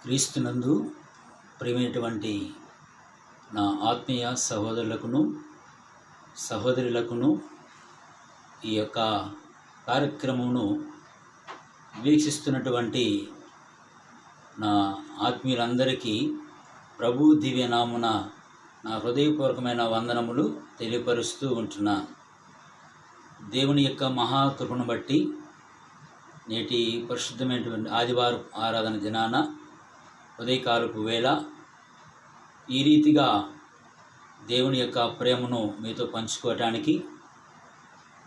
క్రీస్తునందు ప్రియమైనటువంటి నా ఆత్మీయ సహోదరులకును సహోదరులకును ఈ యొక్క కార్యక్రమమును వీక్షిస్తున్నటువంటి నా ఆత్మీయులందరికీ ప్రభు దివ్యనామున నా హృదయపూర్వకమైన వందనములు తెలియపరుస్తూ ఉంటున్నాను. దేవుని యొక్క మహాకృపను బట్టి నేటి పరిశుద్ధమైనటువంటి ఆదివారం ఆరాధన దినాన ఉదయకాలపు వేళ ఈ రీతిగా దేవుని యొక్క ప్రేమను మీతో పంచుకోవటానికి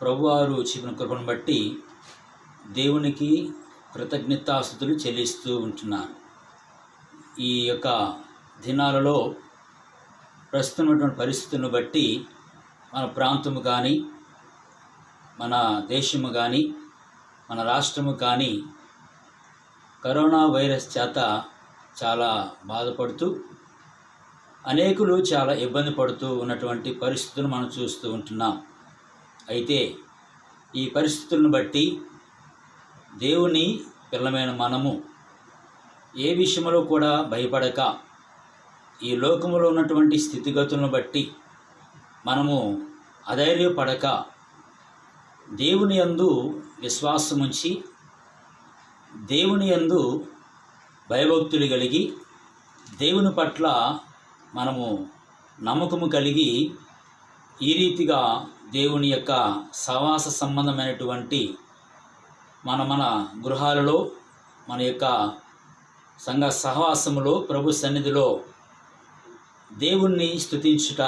ప్రభువారు చూపిన కృపను బట్టి దేవునికి కృతజ్ఞతాస్తుతులు చెల్లిస్తూ ఉంటున్నాను. ఈ యొక్క దినాలలో ప్రస్తుతమైనటువంటి పరిస్థితులను బట్టి మన ప్రాంతము కానీ మన దేశము కానీ మన రాష్ట్రము కానీ కరోనా వైరస్ చేత చాలా బాధపడుతూ అనేకులు చాలా ఇబ్బంది పడుతూ ఉన్నటువంటి పరిస్థితులను మనం చూస్తూ ఉంటున్నాం. అయితే ఈ పరిస్థితులను బట్టి దేవుని పిల్లమైన మనము ఏ విషయంలో కూడా భయపడక ఈ లోకములో ఉన్నటువంటి స్థితిగతులను బట్టి మనము అధైర్యపడక దేవుని యందు విశ్వాసముంచి దేవుని యందు భయభక్తులు కలిగి దేవుని పట్ల మనము నమ్మకము కలిగి ఈ రీతిగా దేవుని యొక్క సహవాస సంబంధమైనటువంటి మన గృహాలలో మన యొక్క సంఘ సహవాసములో ప్రభు సన్నిధిలో దేవుణ్ణి స్తుతించుట,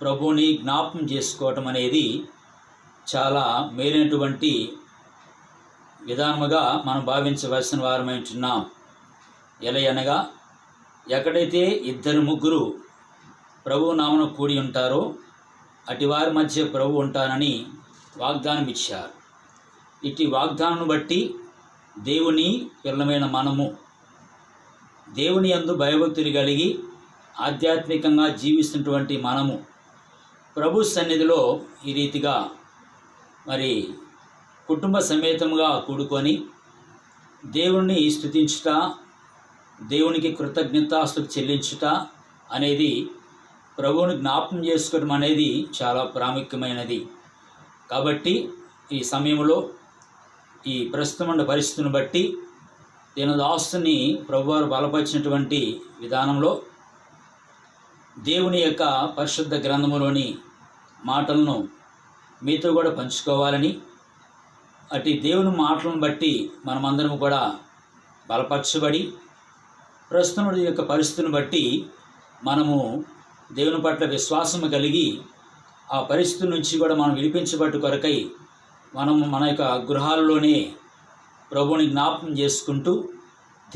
ప్రభువుని జ్ఞాపకం చేసుకోవటం అనేది చాలా మేలైనటువంటి విధానముగా మనం భావించవలసిన వారమై ఉంటున్నాం. ఎలయనగా ఎక్కడైతే ఇద్దరు ముగ్గురు ప్రభు నామమున కూడి ఉంటారో అటు వారి మధ్య ప్రభు ఉంటానని వాగ్దానం ఇచ్చారు. ఇటు వాగ్దానం బట్టి దేవుని పిల్లమైన మనము దేవుని యందు భయభక్తులు కలిగి ఆధ్యాత్మికంగా జీవిస్తున్నటువంటి మనము ప్రభు సన్నిధిలో ఈ రీతిగా మరి కుటుంబ సమేతముగా కూడుకొని దేవుణ్ణి స్తుతించుట, దేవునికి కృతజ్ఞతాస్తుతి చెల్లించుట అనేది ప్రభువుని జ్ఞాపకం చేసుకోవడం అనేది చాలా ప్రాముఖ్యమైనది. కాబట్టి ఈ సమయంలో ఈ ప్రస్తుతమైన పరిస్థితిని బట్టి నేను దాస్తుని ప్రభువారు బలపరిచినటువంటి విధానంలో దేవుని యొక్క పరిశుద్ధ గ్రంథములోని మాటలను మీతో కూడా పంచుకోవాలని, అటు దేవుని మాటలను బట్టి మనమందరం కూడా బలపరచబడి ప్రస్తుతం యొక్క పరిస్థితిని బట్టి మనము దేవుని పట్ల విశ్వాసము కలిగి ఆ పరిస్థితి నుంచి కూడా మనం విడిపించబట్టు కొరకై మనము మన యొక్క గృహాలలోనే ప్రభువుని జ్ఞాపకం చేసుకుంటూ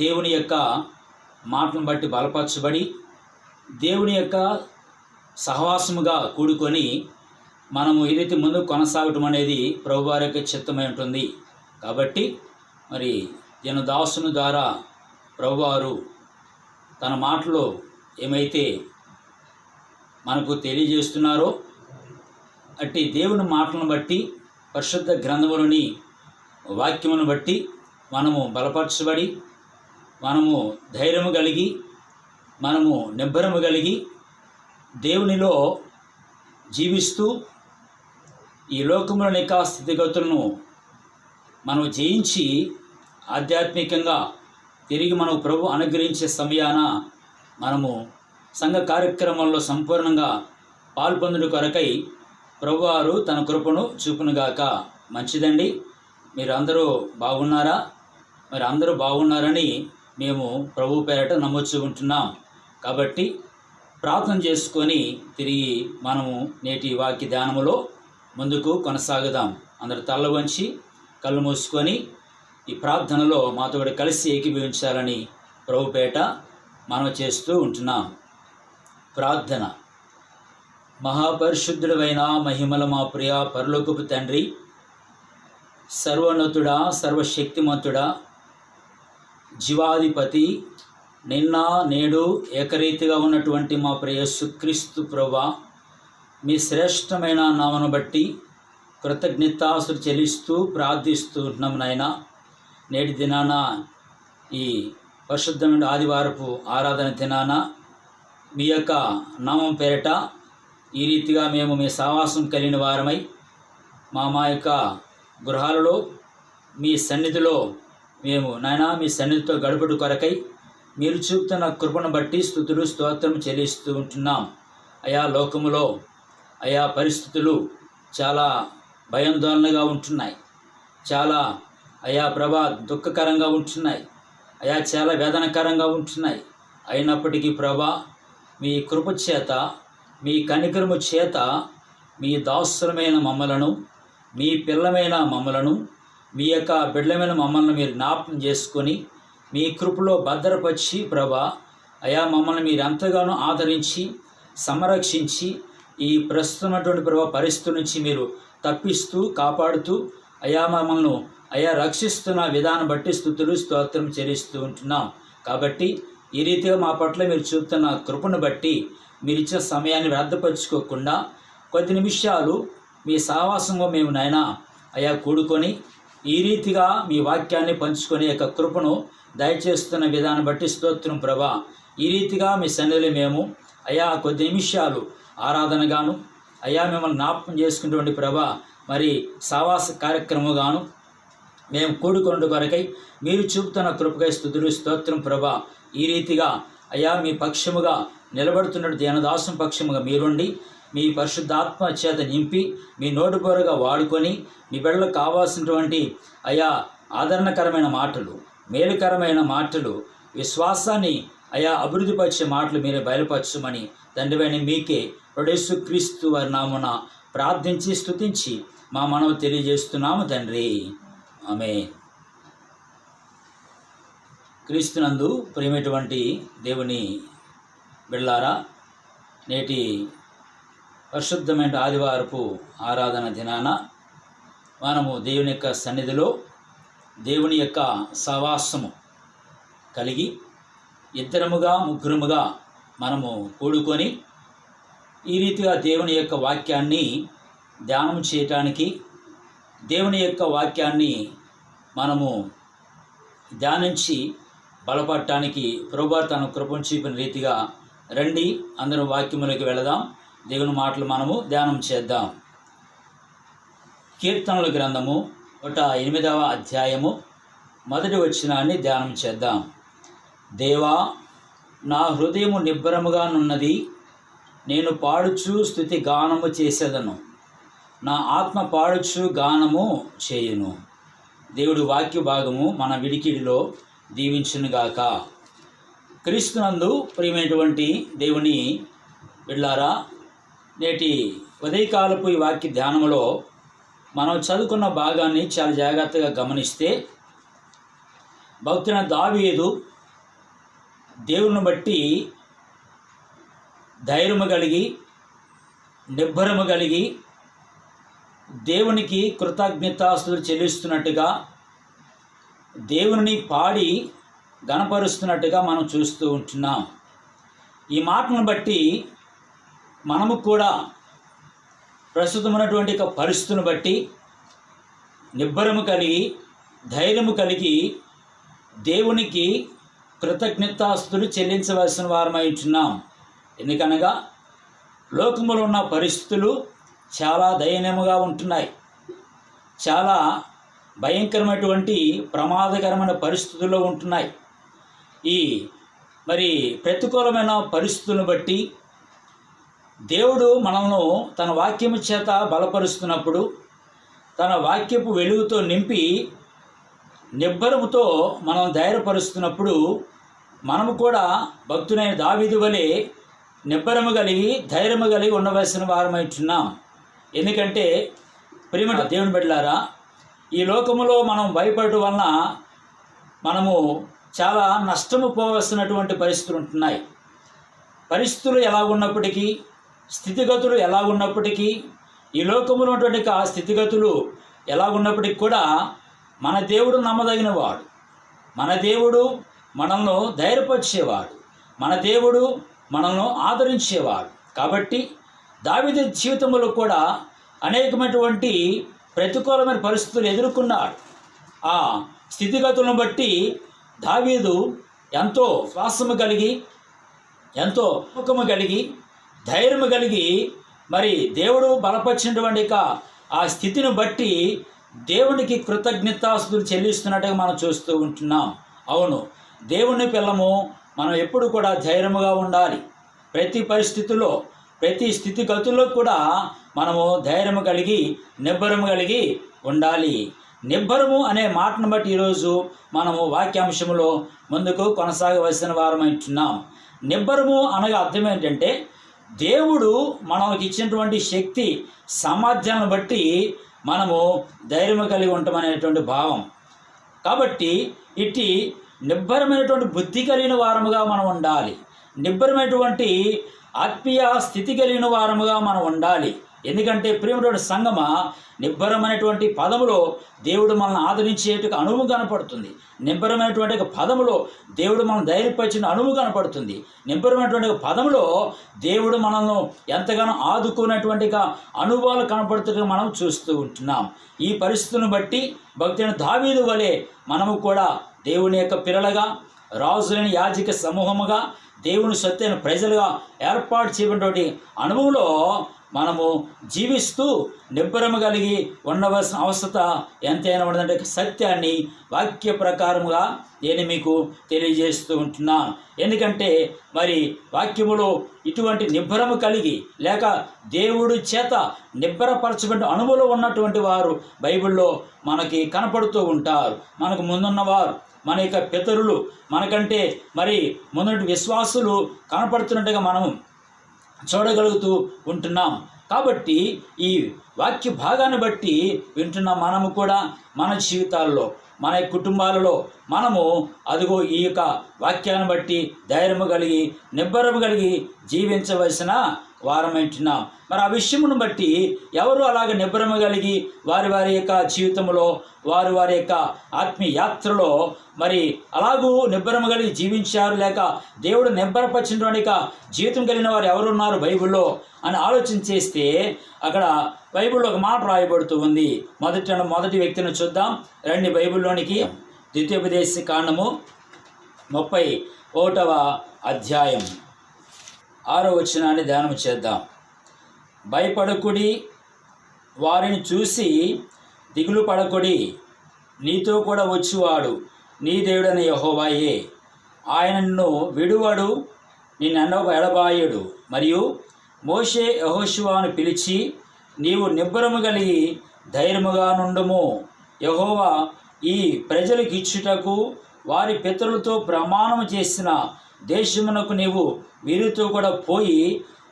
దేవుని యొక్క మాటలను బట్టి బలపరచబడి దేవుని యొక్క సహవాసముగా కూడుకొని మనము ఏదైతే ముందుకు కొనసాగటం అనేది ప్రభువారి యొక్క చిత్తమై ఉంటుంది. కాబట్టి మరి దాసుని ద్వారా ప్రభువారు తన మాటలో ఏమైతే మనకు తెలియజేస్తున్నారో అట్టి దేవుని మాటలను బట్టి పరిశుద్ధ గ్రంథములోని వాక్యమును బట్టి మనము బలపరచబడి మనము ధైర్యము కలిగి మనము నిబ్బరము కలిగి దేవునిలో జీవిస్తూ ఈ లోకంలోని యొక్క స్థితిగతులను మనం జయించి ఆధ్యాత్మికంగా తిరిగి మనకు ప్రభు అనుగ్రహించే సమయాన మనము సంఘ కార్యక్రమాల్లో సంపూర్ణంగా పాల్పొందుడు కొరకై ప్రభువారు తన కృపను చూపునుగాక. మంచిదండి. మీరు అందరూ బాగున్నారా? మరి అందరూ బాగున్నారని మేము ప్రభు పేరట నమ్మొచ్చుకుంటున్నాం. కాబట్టి ప్రార్థన చేసుకొని తిరిగి మనము నేటి వాక్య ధ్యానములో ముందుకు కొనసాగుదాం. అందరు తల్ల వంచి కళ్ళు మూసుకొని ఈ ప్రార్థనలో మాతో కలిసి ఏకీభవించాలని ప్రభుపేట మనం చేస్తూ ఉంటున్నాం. ప్రార్థన. మహాపరిశుద్ధుడైన మహిమల మా ప్రియ పరలోకపు తండ్రి, సర్వోన్నతుడా, సర్వశక్తిమంతుడా, జీవాధిపతి, నిన్న నేడు ఏకరీతిగా ఉన్నటువంటి మా ప్రియ యేసుక్రీస్తు ప్రభువా, మీ శ్రేష్టమైన నామను బట్టి కృతజ్ఞతాస్తుతి చెల్లిస్తూ ప్రార్థిస్తూ ఉంటున్నాం నాయన. నేటి దినాన ఈ పరిశుద్ధమైన ఆదివారపు ఆరాధన దినాన మీ యొక్క నామం పేరిట ఈ రీతిగా మేము మీ సావాసం కలిగిన వారమై మా యొక్క గృహాలలో మీ సన్నిధిలో మేము నాయనా మీ సన్నిధితో గడుపుడు కొరకై మీరు చూపుతున్న కృపను బట్టి స్తుతులు స్తోత్రం చెల్లిస్తూ ఉంటున్నాం. అయా లోకములో అయా పరిస్థితులు చాలా భయాందోళనగా ఉంటున్నాయి, చాలా అయా ప్రభా దుఃఖకరంగా ఉంటున్నాయి, అయా చాలా వేదనకరంగా ఉంటున్నాయి. అయినప్పటికీ ప్రభా మీ కృప చేత మీ కనికరము చేత మీ దాసులమైన మమ్మలను మీ పిల్లమైన మమ్మలను మీ యొక్క బిడ్డలమైన మమ్మల్ని మీరు జ్ఞాపకం చేసుకొని మీ కృపలో భద్రపరిచి ప్రభా అయా మమ్మల్ని మీరు ఎంతగానో ఆదరించి సంరక్షించి ఈ ప్రస్తుతమైనటువంటి ప్రభా పరిస్థితి నుంచి మీరు తప్పిస్తూ కాపాడుతూ అయా మమ్మల్ని అయా రక్షిస్తున్న విధానం బట్టి స్తుతులు స్తోత్రం చెల్లిస్తూ ఉంటున్నాం. కాబట్టి ఈ రీతిగా మా పట్ల మీరు చూపుతున్న కృపను బట్టి మీరు ఇచ్చిన సమయాన్ని వ్యర్థపరచుకోకుండా కొద్ది నిమిషాలు మీ సహవాసంలో మేము నాయనా అయా కూడుకొని ఈ రీతిగా మీ వాక్యాన్ని పంచుకొని యొక్క కృపను దయచేస్తున్న విధానం బట్టి స్తోత్రం ప్రభా. ఈ రీతిగా మీ సన్నిధిలో మేము అయా కొద్ది నిమిషాలు ఆరాధనగాను అయా మిమ్మల్ని జ్ఞాపకం చేసుకునేటువంటి ప్రభా మరి సావాస కార్యక్రమంగాను మేము కూడుకొండు కొరకై మీరు చూపుతున్న కృపకై స్తుతులు స్తోత్రం ప్రభా. ఈ రీతిగా అయా మీ పక్షముగా నిలబడుతున్నట్టు ధ్యానదాసం పక్షముగా మీరుండి మీ పరిశుద్ధాత్మ చేత నింపి మీ నోటిపోరగా వాడుకొని మీ బిడ్డలకు కావాల్సినటువంటి అయా ఆదరణకరమైన మాటలు, మేలుకరమైన మాటలు, విశ్వాసాన్ని అయా అభివృద్ధిపరిచే మాటలు మీరే బయలుపరచమని తండ్రివైన మీకే యేసుక్రీస్తు వారి నామమున ప్రార్థించి స్తుతించి మా మనవి తెలియజేస్తున్నాము తండ్రి. ఆమేన్. క్రీస్తునందు ప్రియమైనటువంటి దేవుని బిడ్డలారా, నేటి పరిశుద్ధమైన ఆదివారపు ఆరాధన దినాన మనము దేవుని యొక్క సన్నిధిలో దేవుని యొక్క సహవాసము కలిగి ఇద్దరముగా ముగ్గురముగా మనము కూడుకొని ఈ రీతిగా దేవుని యొక్క వాక్యాన్ని ధ్యానం చేయటానికి, దేవుని యొక్క వాక్యాన్ని మనము ధ్యానించి బలపడటానికి ప్రభువు తన కృపను చూపిన రీతిగా రండి అందరం వాక్యములోకి వెళదాం. దేవుని మాటలు మనము ధ్యానం చేద్దాం. కీర్తనల గ్రంథము 108వ అధ్యాయము 1వ వచనాన్ని ధ్యానం చేద్దాం. దేవా, నా హృదయము నిబ్బరముగానున్నది, నేను పాడుచు స్తుతి గానము చేసేదను, నా ఆత్మ పాడుచు గానము చేయును. దేవుడి వాక్య భాగము మన విడికిడిలో దీవించునుగాక. క్రీస్తునందు ప్రియమైనటువంటి దేవుని బిడ్డలారా, నేటి ఉదయకాలపు ఈ వాక్య ధ్యానంలో మనం చదువుకున్న భాగాన్ని చాలా జాగ్రత్తగా గమనిస్తే భక్తుడైన దావీదు దేవుని బట్టి ధైర్యము కలిగి నిబ్బరము కలిగి దేవునికి కృతజ్ఞతాస్తుతులు చెల్లిస్తున్నట్టుగా దేవుని పాడి గణపరుస్తున్నట్టుగా మనం చూస్తూ ఉంటున్నాం. ఈ మాటలను బట్టి మనము కూడా ప్రస్తుతమైనటువంటి పరిస్థితిని బట్టి నిబ్బరము కలిగి ధైర్యము కలిగి దేవునికి కృతజ్ఞతాస్తుతులు చెల్లించవలసిన వారమై ఉంటున్నాం. ఎందుకనగా లోకములో ఉన్న పరిస్థితులు చాలా దయనీయముగా ఉంటున్నాయి. చాలా భయంకరమైనటువంటి ప్రమాదకరమైన పరిస్థితుల్లో ఉంటున్నాయి. ఈ ప్రతికూలమైన పరిస్థితులను బట్టి దేవుడు మనల్ని తన వాక్యము చేత బలపరుస్తున్నప్పుడు, తన వాక్యపు వెలుగుతో నింపి నిబ్బరముతో మనం ధైర్యపరుస్తున్నప్పుడు మనము కూడా భక్తుడైన దావీదు వలె నిబ్బరము కలిగి ధైర్యము కలిగి ఉండవలసిన వారమైతున్నాం. ఎందుకంటే ప్రియమైన దేవుని బిడ్డలారా, ఈ లోకములో మనం భయపడటం వలన మనము చాలా నష్టము పోవలసినటువంటి పరిస్థితులు ఉంటున్నాయి. పరిస్థితులు ఎలా ఉన్నప్పటికీ, స్థితిగతులు ఎలా ఉన్నప్పటికీ, ఈ లోకములో ఉన్నటువంటి ఆ స్థితిగతులు ఎలా ఉన్నప్పటికీ కూడా మన దేవుడు నమ్మదగిన వాడు, మన దేవుడు మనల్ని ధైర్యపరిచేవాడు, మన దేవుడు మనల్ని ఆదరించేవాడు. కాబట్టి దావీదు జీవితంలో కూడా అనేకమైనటువంటి ప్రతికూలమైన పరిస్థితులు ఎదుర్కొన్నాడు. ఆ స్థితిగతులను బట్టి దావీదు ఎంతో శ్వాసము కలిగి, ఎంతో నమ్మకము కలిగి, ధైర్యము కలిగి మరి దేవుడు బలపరిచినటువంటి ఆ స్థితిని బట్టి దేవునికి కృతజ్ఞతాస్తుతులు చెల్లిస్తున్నట్టుగా మనం చూస్తూ ఉంటున్నాం. అవును, దేవుని పిల్లము మనం ఎప్పుడు కూడా ధైర్యముగా ఉండాలి. ప్రతి పరిస్థితుల్లో, ప్రతి స్థితిగతుల్లో కూడా మనము ధైర్యము కలిగి, నిబ్బరము కలిగి ఉండాలి. నిబ్బరము అనే మాటను బట్టి ఈరోజు మనము వాక్యాంశంలో ముందుకు కొనసాగవలసిన వారమంటున్నాం. నిబ్బరము అనగా అర్థం ఏంటంటే, దేవుడు మనకి ఇచ్చినటువంటి శక్తి సామర్థ్యాలను బట్టి మనము ధైర్యం కలిగి ఉంటామనేటువంటి భావం. కాబట్టి ఇట్టి నిబ్బరమైనటువంటి బుద్ధి కలిగిన వారముగా మనం ఉండాలి. నిబ్బరమైనటువంటి ఆత్మీయ స్థితి కలిగిన వారముగా మనం ఉండాలి. ఎందుకంటే ప్రియమైనటువంటి సంగమా, నిబ్బరమైనటువంటి పదములో దేవుడు మనల్ని ఆదరించేట్టుగా అనువు కనపడుతుంది. నిబ్బరమైనటువంటి పదములో దేవుడు మనం ధైర్యపరిచిన అనువు కనపడుతుంది. నిబ్బరమైనటువంటి పదములో దేవుడు మనల్ని ఎంతగానో ఆదుకున్నటువంటి అనుభవాలు కనపడుతున్నట్టుగా మనం చూస్తూ ఉంటున్నాం. ఈ పరిస్థితులను బట్టి భక్తుని దావీదు వలె మనము కూడా దేవుని యొక్క పిల్లలుగా, రాజులని యాజక సమూహముగా, దేవుని సొత్తైన ప్రజలుగా ఏర్పాటు చేయబడినటువంటి అనుభవంలో మనము జీవిస్తూ నిబ్బరము కలిగి ఉండవలసిన అవసరత ఎంతైనా ఉన్నదంటే సత్యాన్ని వాక్య ప్రకారముగా నేను మీకు తెలియజేస్తూ ఉంటున్నాను. ఎందుకంటే మరి వాక్యములో ఇటువంటి నిబ్బరము కలిగి లేక దేవుడి చేత నిబ్బరపరచబడిన అనుభవంలో ఉన్నటువంటి వారు బైబిల్లో మనకి కనపడుతూ ఉంటారు. మనకు ముందున్నవారు, మన యొక్క పితరులు, మనకంటే మరి ముందు విశ్వాసులు కనపడుతున్నట్టుగా మనం చూడగలుగుతూ ఉంటున్నాం. కాబట్టి ఈ వాక్య భాగాన్ని బట్టి వింటున్న మనము కూడా మన జీవితాల్లో, మన కుటుంబాలలో మనము అదిగో ఈ యొక్క వాక్యాన్ని బట్టి ధైర్యము కలిగి, నిబ్బరము కలిగి జీవించవలసిన వారమంటున్నాం. మరి ఆ విషయమును బట్టి ఎవరు అలాగ నిబ్బరము కలిగి వారి వారి యొక్క జీవితంలో, వారి వారి యొక్క ఆత్మీయ యాత్రలో మరి అలాగూ నిబ్బరము కలిగి జీవించారు, లేక దేవుడు నిబ్బరపరిచినటువంటి జీవితం కలిగిన వారు ఎవరున్నారు బైబిల్లో అని ఆలోచన చేస్తే అక్కడ బైబిల్లో ఒక మాట రాయబడుతూ ఉంది. మొదటి వ్యక్తిని చూద్దాం. రండి బైబిల్లోనికి. ద్వితీయోపదేశ కాండము 31వ అధ్యాయం 6వ వచనాన్ని ధ్యానం చేద్దాం. భయపడకుడి, వారిని చూసి దిగులు పడకుడి. నీతో కూడా వచ్చువాడు నీ దేవుడైన యెహోవాయే. ఆయన నిన్ను విడువడు, నిన్ను ఎడబాయడు. మరియు మోషే యెహోషువను పిలిచి, నీవు నిబ్బరము కలిగి ధైర్యముగా నుండుము. యెహోవా ఈ ప్రజలకు ఇచ్చుటకు వారి పితరులతో ప్రమాణము చేసిన దేశమునకు నీవు వీరితో కూడా పోయి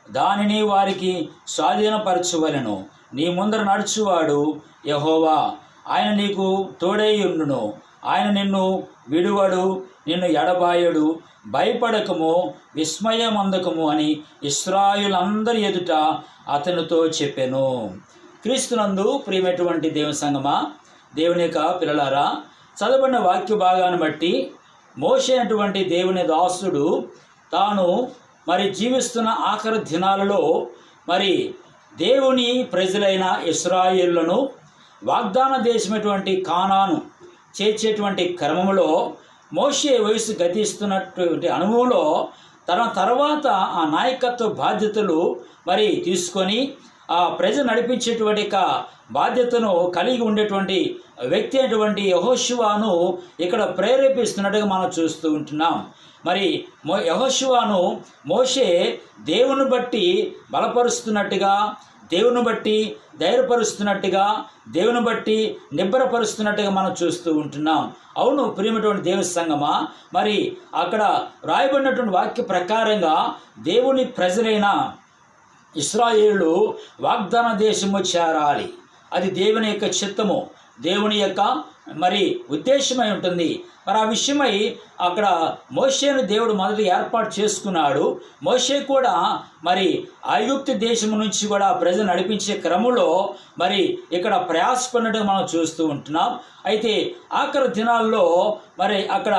దానిని వారికి స్వాధీనపరచవలెను. నీ ముందర నడుచువాడు యెహోవా, ఆయన నీకు తోడై ఉండును. ఆయన నిన్ను విడువడు, నిన్ను ఎడబాయడు. భయపడకము, విస్మయమందకము అని ఇశ్రాయేలందరి ఎదుట అతనితో చెప్పెను. క్రీస్తునందు ప్రియమైనటువంటి దేవుని సంగమా, దేవుని యొక్క పిల్లలారా, చదవబడిన వాక్య భాగాన్ని బట్టి మోషే అటువంటి దేవుని దాసుడు తాను మరి జీవిస్తున్న ఆఖరి దినాలలో మరి దేవుని ప్రజలైన ఇశ్రాయేలులను వాగ్దాన దేశమైనటువంటి కానాను చేర్చేటువంటి క్రమంలో మోషే వయసు గతిస్తున్నటువంటి అనుభవంలో తన తర్వాత ఆ నాయకత్వ బాధ్యతలు మరి తీసుకొని ఆ ప్రజలు నడిపించేటువంటి బాధ్యతను కలిగి ఉండేటువంటి వ్యక్తి అయినటువంటి యెహోషువను ఇక్కడ ప్రేరేపిస్తున్నట్టుగా మనం చూస్తూ ఉంటున్నాం. మరి యెహోషువను మోషే దేవుని బట్టి బలపరుస్తున్నట్టుగా, దేవుని బట్టి ధైర్యపరుస్తున్నట్టుగా, దేవుని బట్టి నిబ్బరపరుస్తున్నట్టుగా మనం చూస్తూ ఉంటున్నాం. అవును ప్రియమైనటువంటి దేవుని సంగమా, మరి అక్కడ రాయబడినటువంటి వాక్య ప్రకారంగా దేవుని ప్రజలైన ఇశ్రాయేలు వాగ్దాన దేశము చేరాలి. అది దేవుని యొక్క చిత్తము, దేవుని యొక్క మరి ఉద్దేశమై ఉంటుంది. మరి ఆ విషయమై అక్కడ మోషేను దేవుడు మొదట ఏర్పాటు చేసుకున్నాడు. మోషే కూడా మరి ఐగుప్తు దేశం నుంచి కూడా ప్రజలు నడిపించే క్రమంలో మరి ఇక్కడ ప్రయాసపడినట్టు మనం చూస్తూ ఉంటున్నాం. అయితే ఆఖరి దినాల్లో మరి అక్కడ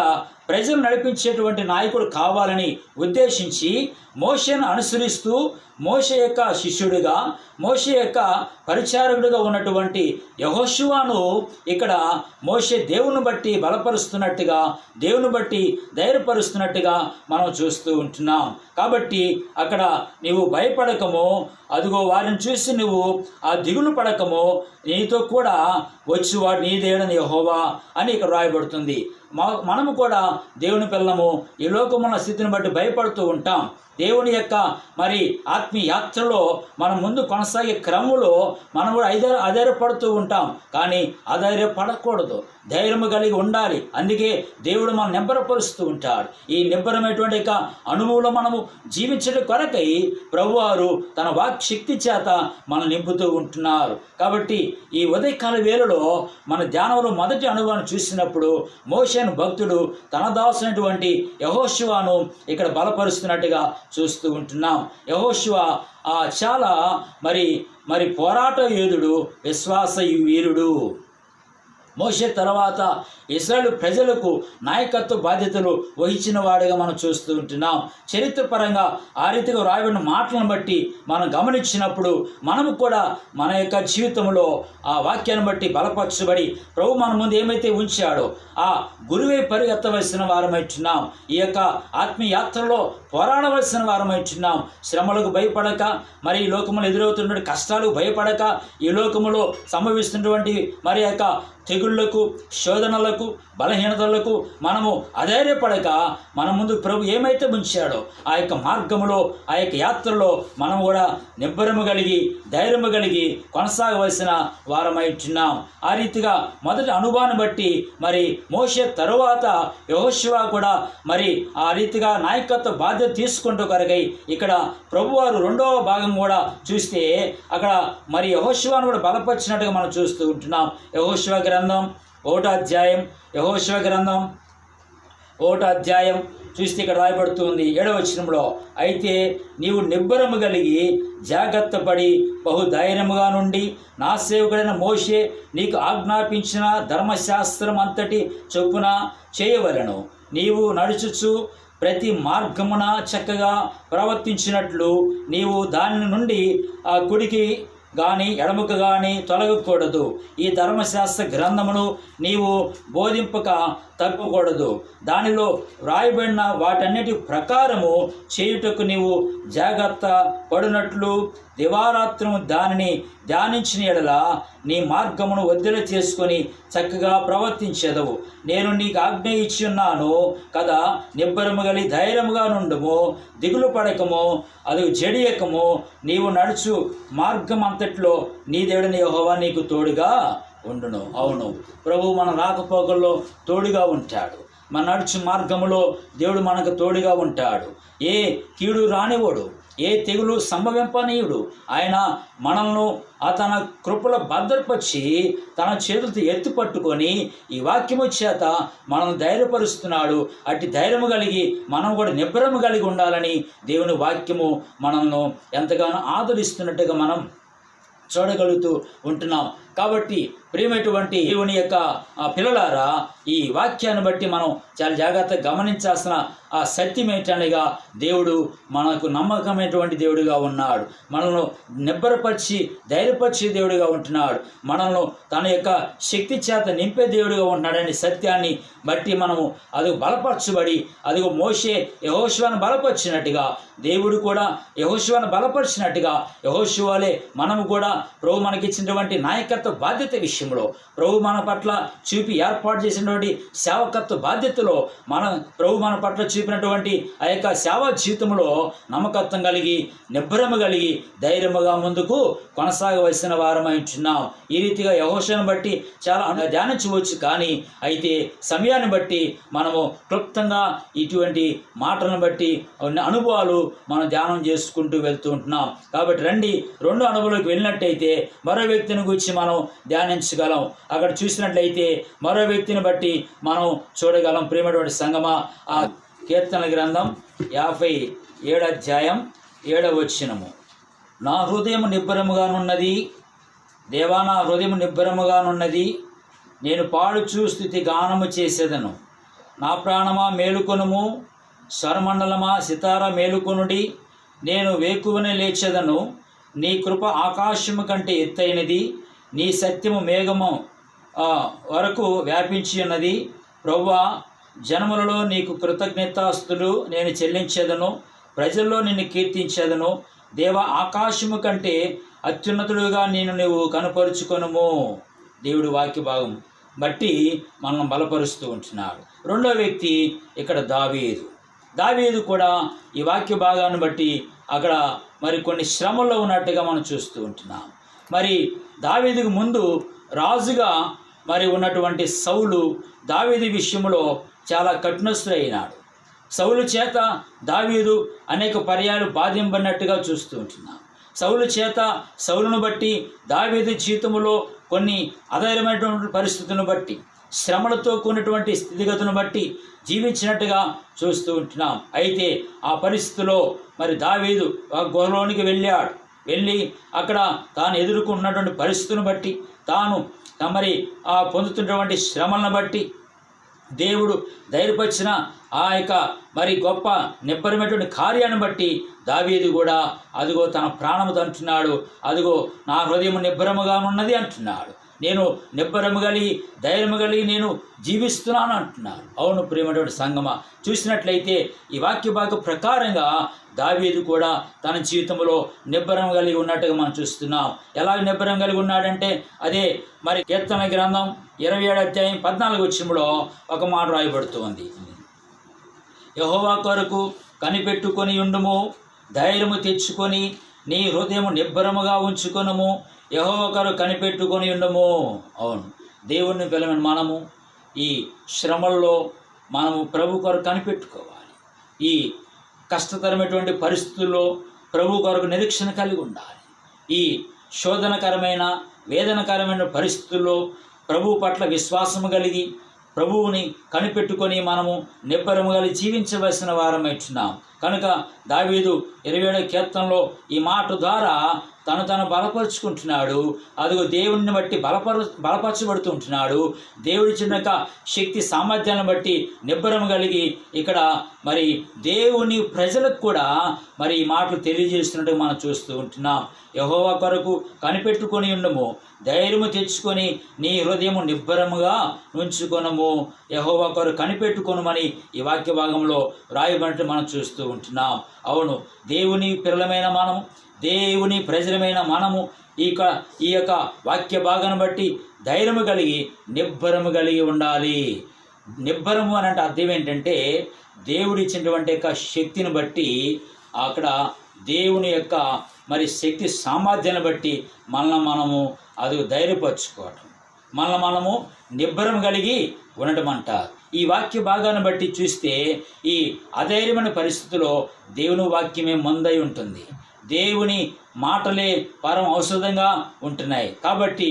ప్రజలు నడిపించేటువంటి నాయకుడు కావాలని ఉద్దేశించి మోషేను అనుసరిస్తూ మోషే యొక్క శిష్యుడిగా, మోషే యొక్క పరిచారకుడిగా ఉన్నటువంటి యెహోషువను ఇక్కడ మోషే దేవుని బట్టి బలపరుస్తున్నట్టుగా, దేవుని బట్టి ధైర్యపరుస్తున్నట్టుగా మనం చూస్తూ ఉంటున్నాం. కాబట్టి అక్కడ నీవు భయపడకము, అదిగో వారిని చూసి నువ్వు ఆ దిగులు పడకము, నీతో కూడా వచ్చేవాడు నీ దేవుడని యెహోవా అని ఇక్కడ రాయబడుతుంది. మనము కూడా దేవుని పిల్లము ఈ లోకమున్న స్థితిని బట్టి భయపడుతూ ఉంటాం. దేవుని యొక్క మరి ఆత్మీయ యాత్రలో మనం ముందు కొనసాగే క్రమంలో మనం కూడా అధైర్యపడుతూ ఉంటాం. కానీ అధైర్యపడకూడదు, ధైర్యము కలిగి ఉండాలి. అందుకే దేవుడు మనం నిబ్బరపరుస్తూ ఉంటాడు. ఈ నిబ్బరమైనటువంటి యొక్క అనుభవంలో మనము జీవించడం కొరకై ప్రభువారు తన వాక్ శక్తి చేత మనం నింపుతూ ఉంటున్నారు. కాబట్టి ఈ ఉదయకాల వేళలో మన ధ్యానంలో మొదటి అనుభవాన్ని చూసినప్పుడు మోషేను భక్తుడు తన దాసునటువంటి యెహోషువను ఇక్కడ బలపరుస్తున్నట్టుగా చూస్తూ ఉంటున్నాం. యెహోషువ చాలా మరి పోరాట యోధుడు, విశ్వాస వీరుడు. మోషే తర్వాత ఇశ్రాయేలు ప్రజలకు నాయకత్వ బాధ్యతలు వహించిన వాడిగా మనం చూస్తూ ఉంటున్నాం. చరిత్రపరంగా ఆ రీతిగా రాయబడిన మాటలను బట్టి మనం గమనించినప్పుడు మనము కూడా మన యొక్క జీవితంలో ఆ వాక్యాన్ని బట్టి బలపరచబడి ప్రభు మన ముందు ఏమైతే ఉంచాడో ఆ గురువే పరిగెత్తవలసిన వారమైతున్నాం. ఈ యొక్క ఆత్మీయ యాత్రలో పోరాడవలసిన వారమైతున్నాం. శ్రమలకు భయపడక, మరి ఈ లోకములో ఎదురవుతున్నటువంటి కష్టాలకు భయపడక, ఈ లోకములో సంభవిస్తున్నటువంటి మరి యొక్క తెగుళ్లకు, శోధనలకు, బలహీనతలకు మనము అధైర్యపడక మన ముందు ప్రభు ఏమైతే ఉంచాడో ఆ యొక్క మార్గములో, ఆ యొక్క యాత్రలో మనం కూడా నిబ్బరము కలిగి, ధైర్యము కలిగి కొనసాగవలసిన వారమైతున్నాం. ఆ రీతిగా మొదటి అనుభవాన్ని బట్టి మరి మోషే తరువాత యెహోషువ కూడా మరి ఆ రీతిగా నాయకత్వ బాధ్యత తీసుకుంటూ కొరకై ఇక్కడ ప్రభువారు రెండవ భాగం కూడా చూస్తే అక్కడ మరి యెహోషువను కూడా బలపరిచినట్టుగా మనం చూస్తూ ఉంటున్నాం. యెహోషువ గ్రంథం 1వ అధ్యాయం, యెహోషువ గ్రంథం 1వ అధ్యాయం చూస్తే ఇక్కడ రాయబడుతుంది 7వ వచనంలో, అయితే నీవు నిబ్బరము కలిగి జాగ్రత్త పడి బహుధైర్యముగా నుండి నా సేవకుడైన మోషే నీకు ఆజ్ఞాపించిన ధర్మశాస్త్రం అంతటి చొప్పున చేయవలెను. నీవు నడుచుచు ప్రతి మార్గమున చక్కగా ప్రవర్తించినట్లు నీవు దాని నుండి ఆ కుడికి కానీ ఎడమకు కానీ తొలగకూడదు. ఈ ధర్మశాస్త్ర గ్రంథమును నీవు బోధింపక తప్పకూడదు. దానిలో వ్రాయబడిన వాటన్నిటి ప్రకారము చేయుటకు నీవు జాగ్రత్త పడినట్లు దివారాత్రము దానిని ధ్యానించిన ఎడల నీ మార్గమును వదిల చేసుకొని చక్కగా ప్రవర్తించెదవు. నేను నీకు ఆజ్ఞ ఇచ్చి ఉన్నాను కదా, నిబ్బరము గలి ధైర్యముగా నుండుము, దిగులు పడకము, అది జడియకము. నీవు నడుచు మార్గం అంతట్లో నీ దేవుడైన యెహోవా నీకు తోడుగా ఉండును. అవును, ప్రభు మన రాకపోకల్లో తోడుగా ఉంటాడు. మన నడుచు మార్గములో దేవుడు మనకు తోడుగా ఉంటాడు. ఏ కీడు రానివాడు, ఏ తెగులు సంభవింపనీయుడు. ఆయన మనల్ని తన కృపలో భద్రపరిచి తన చేతులతో ఎత్తి పట్టుకొని ఈ వాక్యము చేత మనల్ని ధైర్యపరుస్తున్నాడు. అట్టి ధైర్యము కలిగి మనం కూడా నిబ్బరము కలిగి ఉండాలని దేవుని వాక్యము మనల్ని ఎంతగానో ఆదరిస్తున్నట్టుగా మనం చూడగలుగుతూ ఉంటున్నాం. కాబట్టి ప్రియమైనటువంటి దేవుని యొక్క పిల్లలారా, ఈ వాక్యాన్ని బట్టి మనం చాలా జాగ్రత్తగా గమనించాల్సిన ఆ సత్యం ఏంటనగా దేవుడు మనకు నమ్మకమైనటువంటి దేవుడిగా ఉన్నాడు. మనల్ని నిబ్బరపరిచి ధైర్యపరిచే దేవుడిగా ఉంటున్నాడు. మనల్ని తన యొక్క శక్తి చేత నింపే దేవుడిగా ఉంటున్నాడనే సత్యాన్ని బట్టి మనము అది బలపరచబడి, అదిగో మోషే యెహోషువను బలపరిచినట్టుగా దేవుడు కూడా యెహోషువను బలపరిచినట్టుగా యెహోషువలే మనము కూడా ప్రభు మనకిచ్చినటువంటి నాయకత్వ బాధ్యత విషయంలో, ప్రభు మన పట్ల చూపి ఏర్పాటు చేసినటువంటి సేవకత్వ బాధ్యతలో ప్రభు మన పట్ల చూపినటువంటి ఆ యొక్క సేవా జీవితంలో నమ్మకత్వం కలిగి, నిబ్బరము కలిగి, ధైర్యముగా ముందుకు కొనసాగవలసిన వారమై ఉంటున్నాం. ఈ రీతిగా యెహోషువను బట్టి చాలా ధ్యానించవచ్చు. కానీ అయితే సమయాన్ని బట్టి మనము క్లుప్తంగా ఇటువంటి మాటలను బట్టి అనుభవాలు మనం ధ్యానం చేసుకుంటూ వెళ్తూ ఉంటున్నాం. కాబట్టి రండి, రెండు అనుభవాలకు వెళ్ళినట్టయితే మరో వ్యక్తిని గురించి మనం ధ్యానించగలం. అక్కడ చూసినట్లయితే మరో వ్యక్తిని బట్టి మనం చూడగలం. ప్రియమైనటువంటి సంగమా, ఆ కీర్తన గ్రంథం 57వ అధ్యాయం 7వ వచనము, నా హృదయం నిబ్బరముగానున్నది, దేవా నా హృదయం నిబ్బరముగానున్నది, నేను పాడుచూ స్తుతి గానము చేసేదను. నా ప్రాణమా మేలుకొనుము, స్వరమండలమా సితార మేలుకొనుడి. నేను వేకువనే లేచెదను, నీ కృప ఆకాశము కంటే ఎత్తైనది, నీ సత్యము మేఘము వరకు వ్యాపించి ఉన్నది. ప్రభువా, జనములలో నీకు కృతజ్ఞతాస్తులు నేను చెల్లించేదను, ప్రజల్లో నిన్ను కీర్తించేదను. దేవ, ఆకాశము కంటే అత్యున్నతుడుగా నీవు కనపరుచుకొనుము. దేవుడి వాక్య భాగం బట్టి మనం బలపరుస్తూ ఉంటున్నాడు. రెండో వ్యక్తి ఇక్కడ దావీదు కూడా ఈ వాక్య భాగాన్ని బట్టి అక్కడ మరి కొన్ని శ్రమల్లో ఉన్నట్టుగా మనం చూస్తూ ఉంటున్నాం. మరి దావీదుకు ముందు రాజుగా మరి ఉన్నటువంటి సౌలు దావీదు విషయంలో చాలా కఠినస్తుడైనాడు. సౌలు చేత దావీదు అనేక పర్యాలు బాధింపడినట్టుగా చూస్తూ ఉంటున్నాం. సౌలు చేత సౌలును బట్టి దావీదు జీవితంలో కొన్ని అధైర్యమైనటువంటి పరిస్థితులను బట్టి, శ్రమలతో కూడినటువంటి స్థితిగతులను బట్టి జీవించినట్టుగా చూస్తూ ఉంటున్నాం. అయితే ఆ పరిస్థితిలో మరి దావీదు ఆ గుహలోనికి వెళ్ళి అక్కడ తాను ఎదుర్కొన్నటువంటి పరిస్థితులను బట్టి, తాను మరి ఆ పొందుతున్నటువంటి శ్రమలను బట్టి దేవుడు ధైర్యపరిచిన ఆ యొక్క మరి గొప్ప నిబ్బరమైనటువంటి కార్యాన్ని బట్టి దావీదు కూడా అదిగో తన ప్రాణము అంటున్నాడు. అదిగో నా హృదయం నిబ్బరముగా ఉన్నది అంటున్నాడు. నేను నిబ్బరము కలిగి ధైర్యము కలిగి నేను జీవిస్తున్నాను అంటున్నాను. అవును ప్రియమైనటువంటి సంగమా, చూసినట్లయితే ఈ వాక్య భాగ ప్రకారంగా దావీదు కూడా తన జీవితంలో నిబ్బరం కలిగి ఉన్నట్టుగా మనం చూస్తున్నాం. ఎలా నిబ్బరం కలిగి ఉన్నాడంటే అదే మరి కీర్తన గ్రంథం 27 అధ్యాయం 14 వచనంలో ఒక మాట రాయబడుతుంది. యెహోవా కొరకు కనిపెట్టుకొని ఉండుము, ధైర్యము తెచ్చుకొని నీ హృదయము నిబ్బరముగా ఉంచుకొనుము, యెహోవా కొరకు కనిపెట్టుకొని ఉండుము. అవును, దేవుణ్ణి పిలవని మనము ఈ శ్రమల్లో మనము ప్రభు కొరకు కనిపెట్టుకోవాలి. ఈ కష్టతరమైనటువంటి పరిస్థితుల్లో ప్రభు కొరకు నిరీక్షణ కలిగి ఉండాలి. ఈ శోధనకరమైన వేదనకరమైన పరిస్థితుల్లో ప్రభు పట్ల విశ్వాసము కలిగి ప్రభువుని కనిపెట్టుకొని మనము నిబ్బరము కలిగి జీవించవలసిన వారమైతున్నాం. కనుక దావీదు 27వ కీర్తనలో ఈ మాట ద్వారా తను బలపరుచుకుంటున్నాడు. అదిగో దేవుడిని బట్టి బలపరచబడుతుంటున్నాడు. దేవుడి చిన్న శక్తి సామర్థ్యాలను బట్టి నిబ్బరం కలిగి ఇక్కడ మరి దేవుని ప్రజలకు కూడా మరి ఈ మాటలు తెలియజేస్తున్నట్టు మనం చూస్తూ ఉంటున్నాం. యెహోవా కొరకు కనిపెట్టుకొని ఉండము, ధైర్యము తెచ్చుకొని నీ హృదయము నిబ్బరముగా ఉంచుకొనము, యెహోవా కొరకు కనిపెట్టుకొనమని ఈ వాక్య భాగంలో రాయబడినట్టు మనం చూస్తూ ఉంటున్నాం. అవును, దేవుని పిల్లలమైన మనము, దేవుని ప్రజలమైన మనము ఈ యొక్క వాక్య భాగాన్ని బట్టి ధైర్యము కలిగి నిబ్బరము కలిగి ఉండాలి. నిబ్బరము అని అంటే అర్థం ఏంటంటే దేవుడు ఇచ్చినటువంటి యొక్క శక్తిని బట్టి అక్కడ దేవుని యొక్క మరి శక్తి సామర్థ్యాన్ని బట్టి మనము అది ధైర్యపరచుకోవటం, మనము నిబ్బరం కలిగి ఉండటం అంటారు. ఈ వాక్య భాగాన్ని బట్టి చూస్తే ఈ అధైర్యమైన పరిస్థితిలో దేవుని వాక్యమే మందై ఉంటుంది. దేవుని మాటలే పరం ఔషధంగా ఉంటున్నాయి. కాబట్టి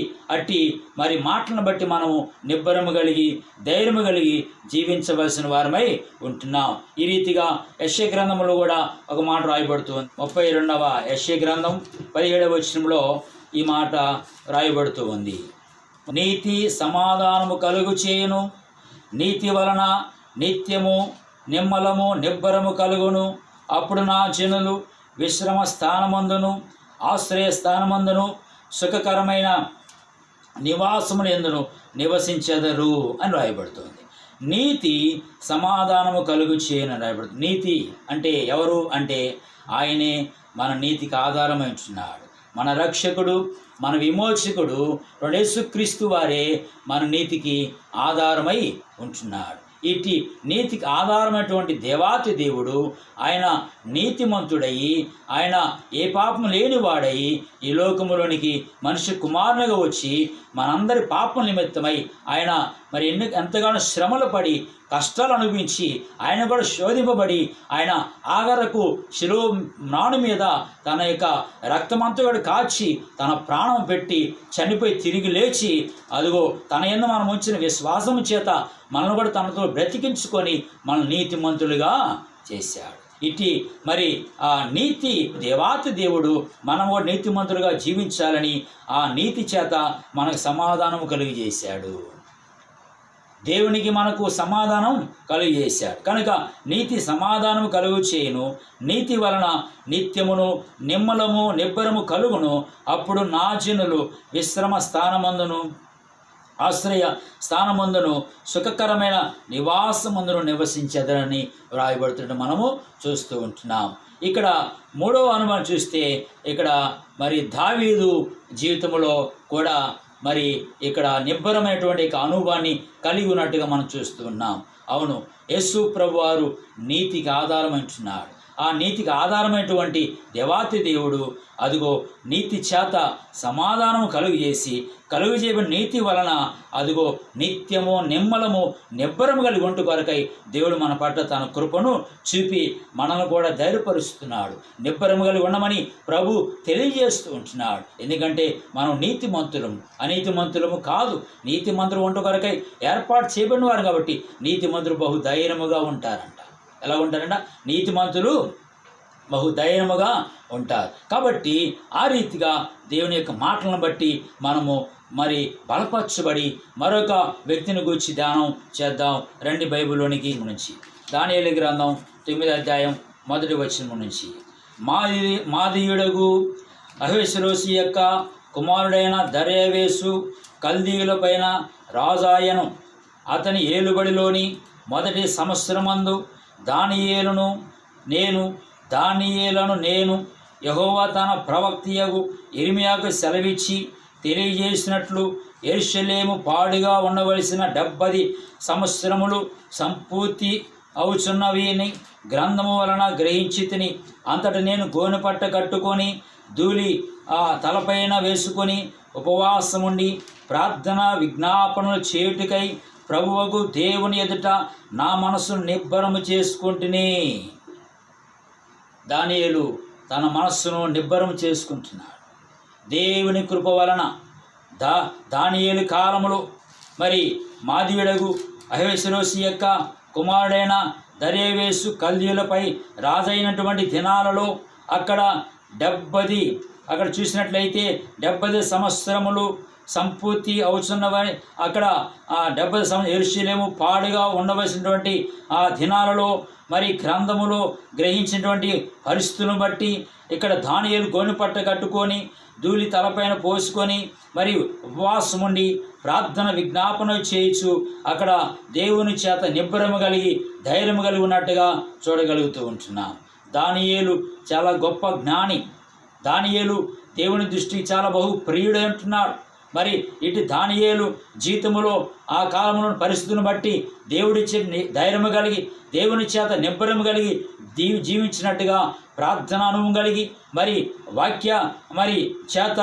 మరి మాటలను బట్టి మనము నిబ్బరము కలిగి ధైర్యము కలిగి జీవించవలసిన వారమై ఉంటున్నాం. ఈ రీతిగా యెషయా గ్రంథంలో కూడా ఒక మాట రాయబడుతుంది. 32వ యెషయా గ్రంథం 17వ వచనంలో ఈ మాట రాయబడుతూ ఉంది. నీతి సమాధానము కలుగు చేయును, నీతి వలన నిత్యము నిమ్మలము నిబ్బరము కలుగును. అప్పుడు నా జనులు విశ్రమ స్థానమందును ఆశ్రయ స్థానమందును సుఖకరమైన నివాసములు ఎందును నివసించెదరు అని రాయబడుతుంది. నీతి సమాధానము కలుగు చేయని రాయబడుతుంది. నీతి అంటే ఎవరు అంటే ఆయనే మన నీతికి ఆధారమై ఉంటున్నాడు. మన రక్షకుడు, మన విమోచకుడు యేసుక్రీస్తు వారే మన నీతికి ఆధారమై ఉంటున్నాడు. ఇటు నీతికి ఆధారమైనటువంటి దేవాతి దేవుడు ఆయన నీతిమంతుడయి, ఆయన ఏ పాపం లేనివాడై ఈ లోకములోనికి మనిషి కుమారునిగా వచ్చి మనందరి పాపం నిమిత్తమై ఆయన మరి ఎంతగానో శ్రమలు పడి కష్టాలు అనుభవించి ఆయన కూడా శోధింపబడి ఆయన ఆఖరకు శిలువ మ్రాను మీద తన యొక్క రక్తమంతా కూడా కాచి తన ప్రాణం పెట్టి చనిపోయి తిరిగి లేచి అదిగో తన యందు మనం ఉంచిన విశ్వాసము చేత మనల్ని కూడా తనతో బ్రతికించుకొని మనల్ని నీతిమంతులుగా చేశాడు. మరి ఆ నీతి దేవాతి దేవుడు మనం కూడా నీతిమంతులుగా జీవించాలని ఆ నీతి చేత మనకు సమాధానము కలిగజేశాడు. దేవునికి మనకు సమాధానం కలుగు చేశాడు. కనుక నీతి సమాధానం కలుగు చేయును, నీతి వలన నిత్యమును నిమ్మలము నిబ్బరము కలుగును. అప్పుడు నా జనులు విశ్రమ స్థానమందును ఆశ్రయ స్థానమందును సుఖకరమైన నివాసమందును నివసించదరని వ్రాయబడుతుంటే మనము చూస్తూ ఉంటున్నాం. ఇక్కడ మూడవ అనుభవం చూస్తే ఇక్కడ మరి దావీదు జీవితంలో కూడా మరి ఇక్కడ నిబ్బరమైనటువంటి అనుభవాన్ని కలిగి ఉన్నట్టుగా మనం చూస్తూ ఉన్నాం. అవును, యేసు ప్రభువారు నీతికి ఆధారం అంటున్నాడు. ఆ నీతికి ఆధారమైనటువంటి దేవాతి దేవుడు అదిగో నీతి చేత సమాధానం కలుగజేయబడిన నీతి వలన అదిగో నిత్యము నిమ్మలము నిబ్బరము కలిగి ఉంటు కొరకై దేవుడు మన పట్ల తన కృపను చూపి మనల్ని కూడా ధైర్యపరుస్తున్నాడు. నిబ్బరము కలిగి ఉండమని ప్రభు తెలియజేస్తూ ఉంటున్నాడు. ఎందుకంటే మనం నీతిమంతులము, అనీతిమంతులము కాదు. నీతిమంతులు ఉంటు కొరకై ఏర్పాటు చేయబడిన వారు కాబట్టి నీతిమంతులు బహు ధైర్యముగా ఉంటారంట. ఎలా ఉంటారంట? నీతిమంతులు బహు ధైర్యముగా ఉంటారు. కాబట్టి ఆ రీతిగా దేవుని యొక్క మాటలను బట్టి మనము మరి బలపరచబడి మరొక వ్యక్తిని గురించి ధ్యానం చేద్దాం. రండి బైబిల్లోనికి నుంచి దానియేలు గ్రంథం 9వ అధ్యాయం 1వ వచనం నుంచి. మాదీయుడగు అహవేశ్వరోసి యొక్క కుమారుడైన దర్యావేసు కల్దీయుల పైన రాజాయను. అతని ఏలుబడిలోని మొదటి సంవత్సరమందు దానియేలును నేను యెహోవా తన ప్రవక్తయగు ఇర్మియాకు సెలవిచ్చి తెలియజేసినట్లు యెరూషలేము పాడుగా ఉండవలసిన 70 సంవత్సరములు సంపూర్తి అవుచున్నవిని గ్రంథము వలన గ్రహించి తిని. అంతట నేను గోనెపట్ట కట్టుకొని ధూళి తలపైన వేసుకొని ఉపవాసముండి ప్రార్థన విజ్ఞాపనలు చేయుటకై ప్రభువకు దేవుని ఎదుట నా మనస్సును నిబ్బరము చేసుకుంటుని. దానియేలు తన మనస్సును నిబ్బరము చేసుకుంటున్నాడు. దేవుని కృప వలన దానియేలు కాలములో మరి మాదీయుడగు అహవేశ్వరోసి యొక్క కుమారుడైన దర్యావేసు కల్దీయులపై రాజైనటువంటి దినాలలో అక్కడ చూసినట్లయితే 70 సంవత్సరములు సంపూర్తి అవుతున్నవని అక్కడ 70 సంవత్సరం యెరూషలేము పాడుగా ఉండవలసినటువంటి ఆ దినాలలో మరి గ్రంథములో గ్రహించినటువంటి పరిస్థితులను బట్టి ఇక్కడ దానియేలు గోనెపట్ట కట్టుకొని ధూళి తలపైన పోసుకొని మరి ఉపవాసం ఉండి ప్రార్థన విజ్ఞాపన చేయొచ్చు అక్కడ దేవుని చేత నిబ్బరము కలిగి ధైర్యము కలిగి ఉన్నట్టుగా చూడగలుగుతూ ఉంటున్నాం. దానియేలు చాలా గొప్ప జ్ఞాని. దానియేలు దేవుని దృష్టికి చాలా బహు ప్రియుడు అంటున్నాడు. మరి ఇటు దానియేలు జీవితంలో ఆ కాలంలో పరిస్థితులను బట్టి దేవుడిచ్చే ధైర్యము కలిగి దేవుని చేత నిబ్బరము కలిగి జీవించినట్టుగా ప్రార్థన అనుభవం కలిగి మరి వాక్యము చేత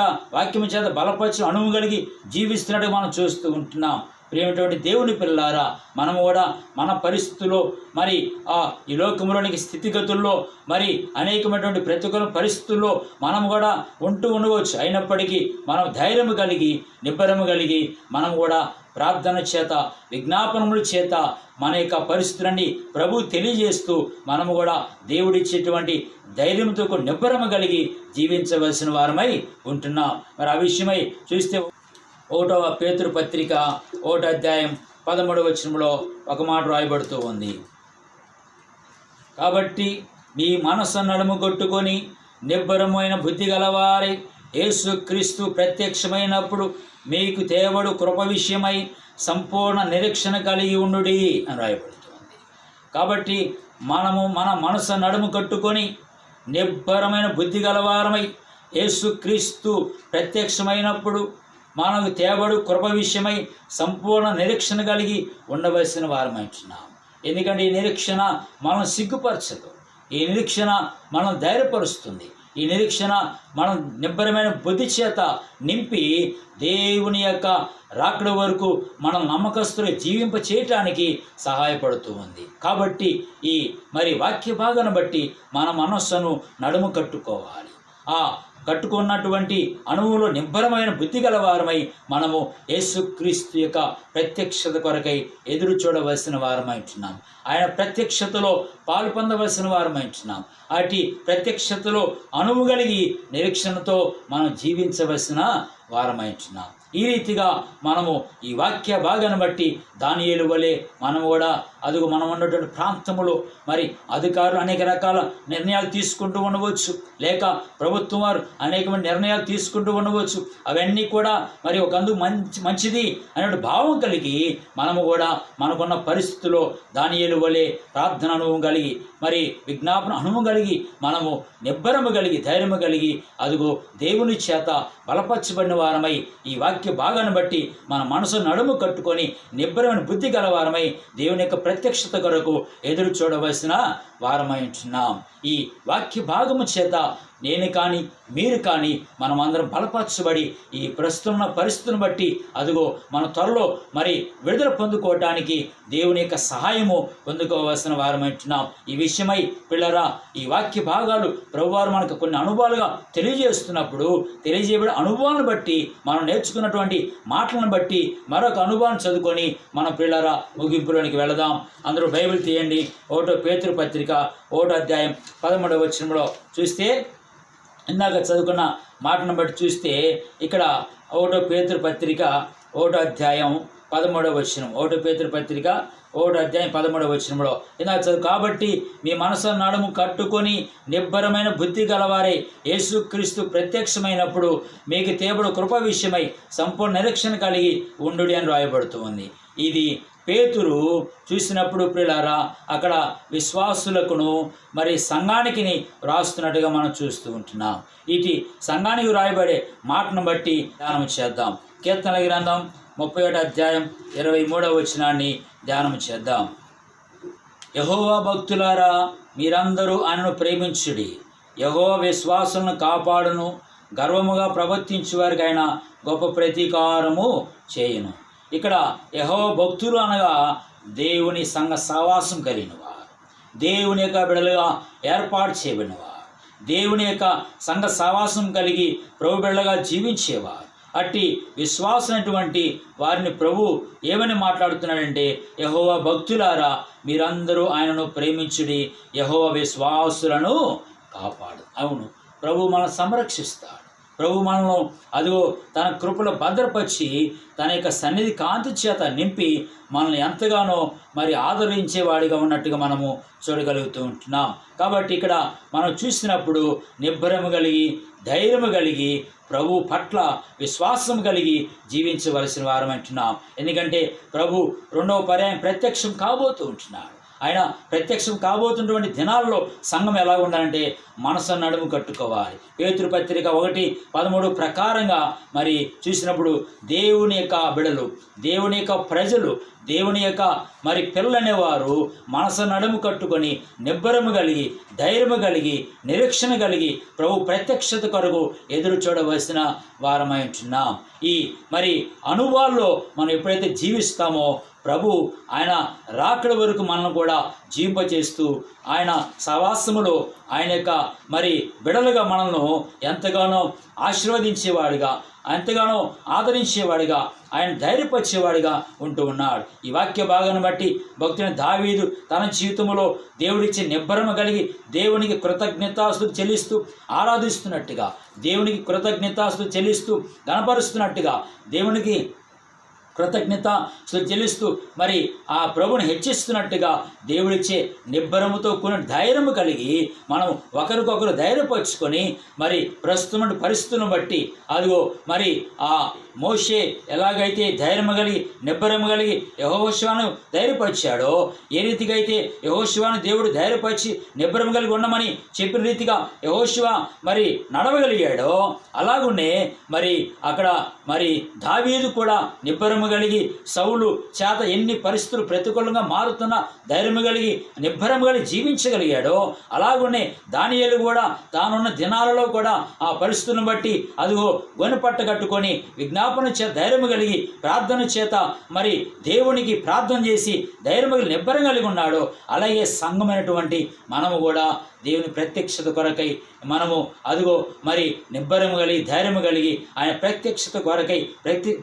బలపరిచిన అనుభవం కలిగి జీవిస్తున్నట్టుగా మనం చూస్తూ ఉంటున్నాం. ప్రియమైనటువంటి దేవుని పిల్లారా, మనము కూడా మన పరిస్థితుల్లో మరి ఈ లోకంలోనికి స్థితిగతుల్లో మరి అనేకమైనటువంటి ప్రతికూల పరిస్థితుల్లో మనం కూడా ఉండవచ్చు. అయినప్పటికీ మనం ధైర్యము కలిగి నిబ్బరము కలిగి మనం కూడా ప్రార్థన చేత విజ్ఞాపనముల చేత మన యొక్క పరిస్థితులన్నీ ప్రభు తెలియజేస్తూ మనము కూడా దేవుడిచ్చేటువంటి ధైర్యంతో నిబ్బరము కలిగి జీవించవలసిన వారమై ఉంటున్నాం. మరి ఆ విషయమై చూస్తే 1వ పేతురు పత్రిక 1వ అధ్యాయం 13వ వచనంలో ఒక మాట రాయబడుతూ ఉంది. కాబట్టి మీ మనస్సు నడుము కొట్టుకొని నిబ్బరమైన బుద్ధి గలవారై యేసుక్రీస్తు ప్రత్యక్షమైనప్పుడు మీకు తేవడు కృప విషయమై సంపూర్ణ నిరీక్షణ కలిగి ఉండుడి అని రాయబడుతుంది. కాబట్టి మనము మన మనసు నడుము కట్టుకొని నిబ్బరమైన బుద్ధి గలవారమై యేసుక్రీస్తు ప్రత్యక్షమైనప్పుడు మనకు తేబడు కృప విషయమై సంపూర్ణ నిరీక్షణ కలిగి ఉండవలసిన వారమంటున్నాం. ఎందుకంటే ఈ నిరీక్షణ మనం సిగ్గుపరచదు. ఈ నిరీక్షణ మనం ధైర్యపరుస్తుంది. ఈ నిరీక్షణ మనం నిబ్బరమైన బుద్ధి చేత నింపి దేవుని యొక్క రాకడ వరకు మనం నమ్మకస్తులు జీవింప చేయటానికి సహాయపడుతూ ఉంది. కాబట్టి ఈ మరి వాక్య భాగాన్ని బట్టి మన మనస్సును నడుము కట్టుకోవాలి. కట్టుకున్నటువంటి అణువులో నిబ్బరమైన బుద్ధి గలవారమై మనము యేసుక్రీస్తు యొక్క ప్రత్యక్షత కొరకై ఎదురు చూడవలసిన వారమైంటున్నాం. ఆయన ప్రత్యక్షతలో పాలు పొందవలసిన వారమైంటున్నాం. అటు ప్రత్యక్షతలో అణువు కలిగి నిరీక్షణతో మనం జీవించవలసిన వారమైంటున్నాం. ఈ రీతిగా మనము ఈ వాక్య భాగాన్ని బట్టి దానియేలు వలె మనము కూడా అదుగు మనం ఉన్నటువంటి ప్రాంతంలో మరి అధికారులు అనేక రకాల నిర్ణయాలు తీసుకుంటూ ఉండవచ్చు, లేక ప్రభుత్వం వారు అనేకమైన నిర్ణయాలు తీసుకుంటూ ఉండవచ్చు. అవన్నీ కూడా మరి ఒక అందుకు మంచిది అనే భావం కలిగి మనము కూడా మనకున్న పరిస్థితుల్లో దానియేలు వలె ప్రార్థన అనుభవం కలిగి మరి విజ్ఞాపన అనుభవం కలిగి మనము నిబ్బరము కలిగి ధైర్యము కలిగి అదుగో దేవుని చేత బలపరచబడిన వారమై ఈ వాక్య భాగాన్ని బట్టి మన మనసు నడుము కట్టుకొని నిబ్బరమైన బుద్ధి గలవారమై దేవుని యొక్క ప్రత్యక్షత కొరకు ఎదురు చూడవలసిన వారమై ఉంటున్నాం. ఈ వాక్య భాగము చేత నేను కానీ మీరు కానీ మనమందరం బలపరచబడి ఈ ప్రస్తుత పరిస్థితులను బట్టి అదిగో మన త్వరలో మరి విడుదల పొందుకోవటానికి దేవుని యొక్క సహాయము పొందుకోవాల్సిన వారమంటున్నాం. ఈ విషయమై పిల్లరా ఈ వాక్య భాగాలు ప్రభువారు మనకు కొన్ని అనుభవాలుగా తెలియజేస్తున్నప్పుడు తెలియజేయబడే అనుభవాలను బట్టి మనం నేర్చుకున్నటువంటి మాటలను బట్టి మరొక అనుభవాన్ని చదువుకొని మన పిల్లరా ముగింపులోనికి వెళదాం. అందరూ బైబిల్ తీయండి. 1 పేతురు పత్రిక 1వ అధ్యాయం 13వ వచనంలో చూస్తే ఇందాక చదువుకున్న మాటను బట్టి చూస్తే ఇక్కడ 1 పేతురు పత్రిక 1వ అధ్యాయం 13వ వచనం 1 పేతురు పత్రిక 1వ అధ్యాయం 13వ వచనంలో ఇందాక చదువు కాబట్టి మీ మనసు నడుము కట్టుకొని నిబ్బరమైన బుద్ధి గలవారే యేసుక్రీస్తు ప్రత్యక్షమైనప్పుడు మీకు దేవుడు కృప విషయమై సంపూర్ణ నిరీక్షణ కలిగి ఉండుడి అని రాయబడుతుంది. ఇది పేతురు చూసినప్పుడు ప్రియులారా అక్కడ విశ్వాసులకును మరి సంఘానికి రాస్తున్నట్టుగా మనం చూస్తూ ఉంటున్నాం. ఇటు సంఘానికి రాయబడే మాటను బట్టి ధ్యానం చేద్దాం. కీర్తనల గ్రంథం 31వ అధ్యాయం 23వ వచనాన్ని ధ్యానం చేద్దాం. యెహోవా భక్తులారా మీరందరూ ఆయనను ప్రేమించుడి, యెహోవా విశ్వాసులను కాపాడును, గర్వముగా ప్రవర్తించే వారికి ఆయన గొప్ప ప్రతీకారము చేయును. ఇక్కడ యెహోవా భక్తులు అనగా దేవుని సంఘ సహవాసం కలిగినవారు, దేవుని యొక్క బిడ్డలుగా ఏర్పాటు చేయబడినవారు, దేవుని యొక్క సంఘ సహవాసం కలిగి ప్రభు బిడ్డలుగా జీవించేవారు. అట్టి విశ్వాసమైనటువంటి వారిని ప్రభు ఏమని మాట్లాడుతున్నాడంటే యెహోవా భక్తులారా మీరందరూ ఆయనను ప్రేమించుడి, యెహోవా విశ్వాసులను కాపాడు. అవును, ప్రభు మనల్ని సంరక్షిస్తాడు. ప్రభు మనల్ని అదిగో తన కృపలో భద్రపరిచి తన యొక్క సన్నిధి కాంతి చేత నింపి మనల్ని ఎంతగానో మరి ఆదరించేవాడిగా ఉన్నట్టుగా మనము చూడగలుగుతూ ఉంటున్నాం. కాబట్టి ఇక్కడ మనం చూసినప్పుడు నిబ్బరము కలిగి ధైర్యము కలిగి ప్రభు పట్ల విశ్వాసం కలిగి జీవించవలసిన వారం అంటున్నాం. ఎందుకంటే ప్రభు 2వ పర్యాయం ప్రత్యక్షం కాబోతూ ఉంటున్నాడు. ఆయన ప్రత్యక్షం కాబోతున్నటువంటి దినాల్లో సంఘం ఎలా ఉండాలంటే మనసు నడుము కట్టుకోవాలి. పేతురు పత్రిక 1:13 ప్రకారంగా మరి చూసినప్పుడు దేవుని యొక్క బిడలు, దేవుని యొక్క ప్రజలు, దేవుని యొక్క మరి పిల్లలనేవారు మనసు నడుము కట్టుకొని నిబ్బరము కలిగి ధైర్యము కలిగి నిరీక్షణ కలిగి ప్రభు ప్రత్యక్షత కొరకు ఎదురు చూడవలసిన వారమై ఉంటున్నాం. ఈ మరి అనుభవాల్లో మనం ఎప్పుడైతే జీవిస్తామో ప్రభు ఆయన రాకడ వరకు మనల్ని కూడా జీవింపచేస్తూ ఆయన సహవాసములో ఆయన యొక్క మరి బిడలుగా మనల్ని ఎంతగానో ఆశీర్వదించేవాడిగా, ఎంతగానో ఆదరించేవాడిగా, ఆయన ధైర్యపరిచేవాడిగా ఉంటూ ఉన్నాడు. ఈ వాక్య భాగాన్ని బట్టి భక్తుని దావీదు తన జీవితంలో దేవుడిచ్చే నిబ్బరము కలిగి దేవునికి కృతజ్ఞతాస్తులు చెల్లిస్తూ ఆరాధిస్తున్నట్టుగా, దేవునికి కృతజ్ఞతాస్తులు చెల్లిస్తూ గణపరుస్తున్నట్టుగా, దేవునికి కృతజ్ఞత చెల్లిస్తూ మరి ఆ ప్రభుని హెచ్చిస్తున్నట్టుగా దేవుడిచ్చే నిబ్బరముతో కూడిన ధైర్యము కలిగి మనం ఒకరికొకరు ధైర్యపరుచుకొని మరి ప్రస్తుతం పరిస్థితులను బట్టి అదిగో మరి ఆ మోషే ఎలాగైతే ధైర్యము కలిగి నిబ్బరము కలిగి యెహోషువను ధైర్యపరిచాడో, ఏ రీతిగా అయితే యెహోషువను దేవుడు ధైర్యపరిచి నిబ్బరము కలిగి ఉండమని చెప్పిన రీతిగా యెహోషువ మరి నడవగలిగాడో, అలాగునే మరి అక్కడ మరి దావీదు కూడా నిబ్బరము కలిగి సౌలు చేత ఎన్ని పరిస్థితులు ప్రతికూలంగా మారుతున్న ధైర్యము కలిగి నిబ్బరము కలిగి జీవించగలిగాడో, అలాగునే దానియేలు కూడా తానున్న దినాలలో కూడా ఆ పరిస్థితులను బట్టి అదిగో గొనపట్ట కట్టుకొని విజ్ఞాపన చేత ధైర్యము కలిగి ప్రార్థన చేత మరి దేవునికి ప్రార్థన చేసి ధైర్యము కలిగి నిబ్బరం కలిగి ఉన్నాడో, అలాగే సంఘమైనటువంటి మనము కూడా దేవుని ప్రత్యక్షత కొరకై మనము అదిగో మరి నిబ్బరము కలిగి ధైర్యము కలిగి ఆయన ప్రత్యక్షత కొరకై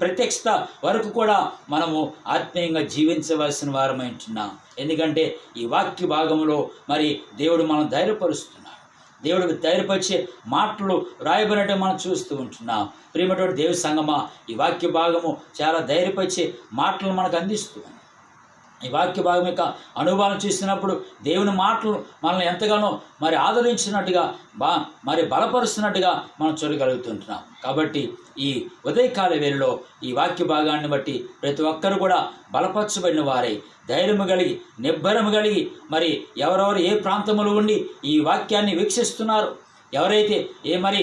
ప్రత్యక్షత వరకు కూడా మనము ఆత్మీయంగా జీవించవలసిన వారమై ఉంటున్నాం. ఎందుకంటే ఈ వాక్య భాగంలో మరి దేవుడు మనం ధైర్యపరుస్తున్నాడు. దేవుడికి ధైర్యపరిచే మాటలు రాయబడినట్టు మనం చూస్తూ ఉంటున్నాం. ప్రియమైనటువంటి దేవుని సంగమా, ఈ వాక్య భాగము చాలా ధైర్యపరిచే మాటలు మనకు అందిస్తుంది. ఈ వాక్య భాగం యొక్క అనుభవాన్ని చూసినప్పుడు దేవుని మాటలు మనల్ని ఎంతగానో మరి ఆదరించినట్టుగా మరి బలపరుస్తున్నట్టుగా మనం చూడగలుగుతుంటున్నాం. కాబట్టి ఈ ఉదయకాల వేళలో ఈ వాక్య భాగాన్ని బట్టి ప్రతి ఒక్కరు కూడా బలపరచబడిన వారై ధైర్యము కలిగి నిబ్బరము కలిగి మరి ఎవరెవరు ఏ ప్రాంతంలో ఉండి ఈ వాక్యాన్ని వీక్షిస్తున్నారు, ఎవరైతే మరి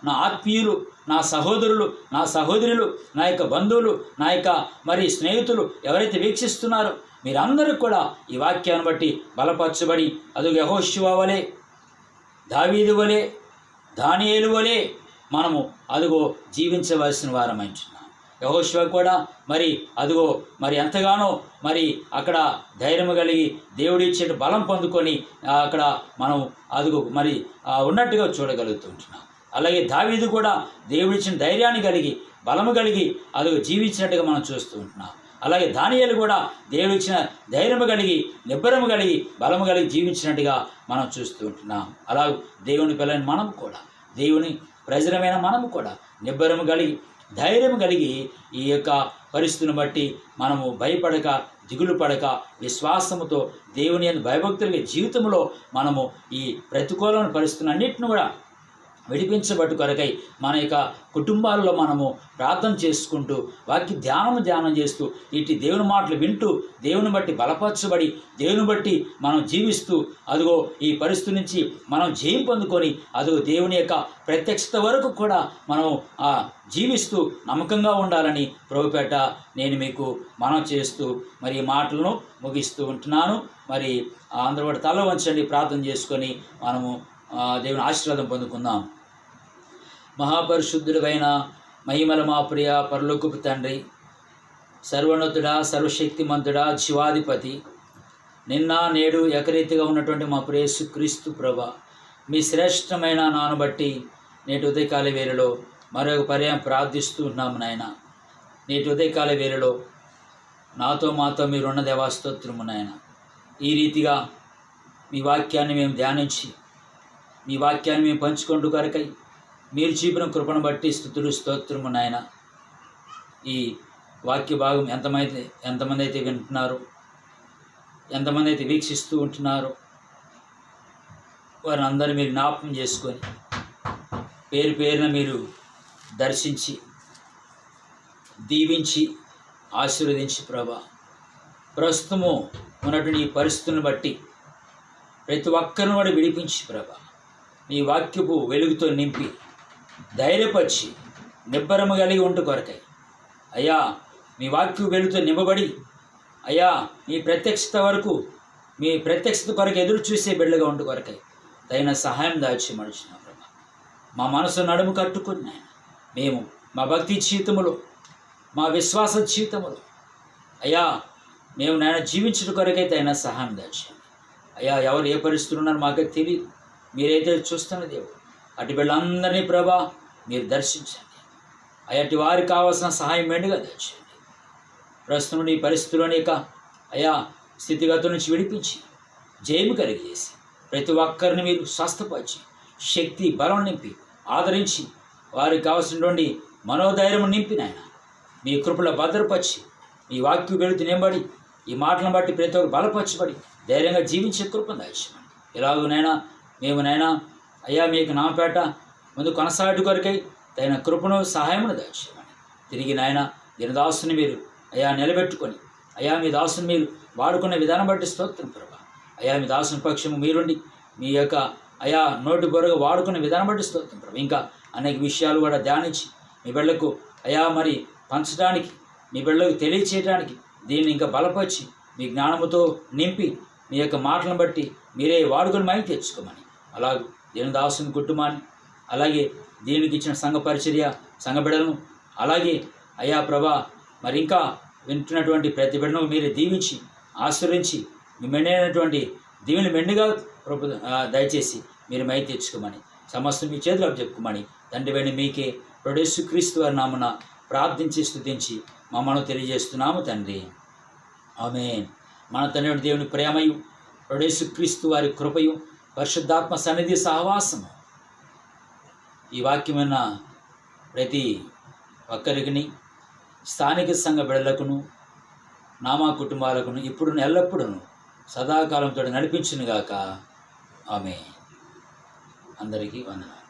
నా ఆత్మీయులు, నా సహోదరులు, నా సహోదరులు, నా యొక్క బంధువులు, నా యొక్క మరి స్నేహితులు ఎవరైతే వీక్షిస్తున్నారో మీరందరూ కూడా ఈ వాక్యాన్ని బట్టి బలపరచబడి అదుగు యెహోషువ వలె, దావీదు వలె, దానియేలు వలె మనము అదుగో జీవించవలసిన వారమంటున్నాం. యెహోషువ కూడా మరి అదుగో మరి ఎంతగానో మరి అక్కడ ధైర్యం కలిగి దేవుడిచ్చే బలం పొందుకొని అక్కడ మనం అదుగో మరి ఉన్నట్టుగా చూడగలుగుతుంటున్నాం. అలాగే దావీదు కూడా దేవుడిచ్చిన ధైర్యాన్ని కలిగి బలము కలిగి అదుగో జీవించినట్టుగా మనం చూస్తూ ఉంటున్నాం. అలాగే దానియేలు కూడా దేవుడిచ్చిన ధైర్యము కలిగి నిబ్బరము కలిగి బలము కలిగి జీవించినట్టుగా మనం చూస్తూ ఉంటున్నాం. అలాగే దేవుని పిల్లని మనం కూడా, దేవుని ప్రజలమైన మనము కూడా నిబ్బరము కలిగి ధైర్యం కలిగి ఈ యొక్క పరిస్థితిని బట్టి మనము భయపడక దిగులు పడక విశ్వాసముతో దేవుని యందు భయభక్తుల జీవితంలో మనము ఈ ప్రతికూలమైన పరిస్థితులన్నింటిని కూడా విడిపించబట్టు కొరకై మన యొక్క కుటుంబాల్లో మనము ప్రార్థన చేసుకుంటూ వాక్య ధ్యానం చేస్తూ ఇటు దేవుని మాటలు వింటూ దేవుని బట్టి బలపరచబడి దేవుని బట్టి మనం జీవిస్తూ అదిగో ఈ పరిస్థితి నుంచి మనం జయం పొందుకొని అదిగో దేవుని యొక్క ప్రత్యక్షత వరకు కూడా మనం జీవిస్తూ నమ్మకంగా ఉండాలని ప్రభుపేట నేను మీకు మనం చేస్తూ మరి ఈ మాటలను ముగిస్తూ ఉంటున్నాను. మరి అందరూ కూడా తల వంచండి, ప్రార్థన చేసుకొని మనము దేవుని ఆశీర్వాదం పొందుకుందాం. మహాపరిశుద్ధుడైన మహిమల మా ప్రియ పరలోకపు తండ్రి, సర్వోన్నతుడా, సర్వశక్తిమంతుడా, జీవాధిపతి, నిన్న నేడు ఏకరీతిగా ఉన్నటువంటి మా ప్రియ యేసుక్రీస్తు ప్రభా, మీ శ్రేష్టమైన నాను బట్టి నేటి ఉదయకాల వేళలో మరొక పర్యాయం ప్రార్థిస్తూ ఉన్నాము నాయన. నేటి ఉదయకాల వేళలో నాతో మాతో మీరున్న దేవా స్తోత్రము నాయన. ఈ రీతిగా మీ వాక్యాన్ని మేము ధ్యానించి మీ వాక్యాన్ని మేము పంచుకుంటూ కొరకై మీరు చూపిన కృపను బట్టి స్తుతులు స్తోత్రము నాయన. ఈ వాక్య భాగం ఎంతమంది అయితే వింటున్నారో, ఎంతమంది అయితే వీక్షిస్తూ ఉంటున్నారో వారిని అందరూ మీరు జ్ఞాపకం చేసుకొని పేరు పేరున మీరు దర్శించి దీవించి ఆశీర్వదించి ప్రభా, ప్రస్తుతము ఉన్నటువంటి ఈ పరిస్థితులను బట్టి ప్రతి ఒక్కరిని కూడా విడిపించి ప్రభా, మీ వాక్యపు వెలుగుతో నింపి ధైర్యపరిచి నిబ్బరము కలిగి ఉంటూ కొరకై అయ్యా, మీ వాక్యపు వెలుగుతో నింపబడి అయ్యా మీ ప్రత్యక్షత వరకు, మీ ప్రత్యక్షత కొరకు ఎదురు చూసే బిడ్డగా ఉంటూ కొరకై తగిన సహాయం దాచి మనుషున ప్రభా. మా మనసు నడుము కట్టుకుని మేము మా భక్తి జీవితములో, మా విశ్వాస జీవితములో అయ్యా మేము నాయన జీవించడం కొరకై తగిన సహాయం దాచాను అయ్యా. ఎవరు ఏ పరిస్థితులు ఉన్నారో మాకే తెలియదు, మీరైతే చూస్తున్న దేవుడు. అటు వీళ్ళందరినీ ప్రభా మీరు దర్శించండి అయ్యటి వారికి కావాల్సిన సహాయం మెండుగా దర్శించండి. ప్రస్తుతం ఈ పరిస్థితుల్లోని యొక్క అయ్యా స్థితిగతుల నుంచి విడిపించి జయము కలిగేసి ప్రతి ఒక్కరిని మీరు స్వస్థపరిచి శక్తి బలం నింపి ఆదరించి వారికి కావాల్సినటువంటి మనోధైర్యం నింపి నాయన మీ కృపలో భద్రపరిచి మీ వాక్యం వెళుతూ నింబడి ఈ మాటలను బట్టి ప్రతి ఒక్కరు బలపరచబడి ధైర్యంగా జీవించే కృపను దాల్చమని. ఎలాగోనైనా మేము నైనా అయ్యా మీకు నామపేట ముందు కొనసాటి కొరకై తగిన కృపను సహాయమును దాల్చమని. తిరిగి నాయన దీని మీరు అయ్యా నిలబెట్టుకొని అయ్యా మీ దాసుని మీరు వాడుకునే విధానం బట్టి స్తోత్రం ప్రభా. అయ్యా మీ దాసుని పక్షము మీరుండి మీ యొక్క అయ్యా నోటి బొరగా వాడుకునే విధానం బట్టి స్తోత్రం ప్రభా. ఇంకా అనేక విషయాలు కూడా ధ్యానించి మీ బిడ్డలకు అయ్యా మరి పంచడానికి, మీ బిడ్డలకు తెలియచేయడానికి దీన్ని ఇంకా బలపరిచి మీ జ్ఞానముతో నింపి మీ యొక్క మాటలను బట్టి మీరే వాడుకొని మైకి తెచ్చుకోమని. అలాగే దీని దాసుని కుటుంబాన్ని, అలాగే దీనికి ఇచ్చిన సంఘ పరిచర్య సంఘ బిడ్డలను, అలాగే అయ్యా ప్రభా మరి ఇంకా వింటున్నటువంటి ప్రతి బిడ్డను మీరే దీవించి ఆశీర్వించి మీ మెండైనటువంటి దీవుని మెండుగా దయచేసి మీరు మై తెచ్చుకోమని సమస్తం మీ చేతులు చెప్పుకోమని తండ్రి వెండి మీకే యేసుక్రీస్తు వారి నామమున ప్రార్థించి స్తుతించి మమ్మల్ని తెలియజేస్తున్నాము తండ్రి. ఆమేన్. మన తండ్రి దేవుని ప్రేమయు యేసుక్రీస్తు వారి కృపయు పరిశుద్ధాత్మ సన్నిధి సహవాసము ఈ వాక్యమైన ప్రతి ఒక్కరికి స్థానిక సంఘ బిడ్డలకును నామా కుటుంబాలకును ఇప్పుడు ఎల్లప్పుడూ సదాకాలంతో నడిపించునుగాక. ఆమె అందరికీ వందనాలు.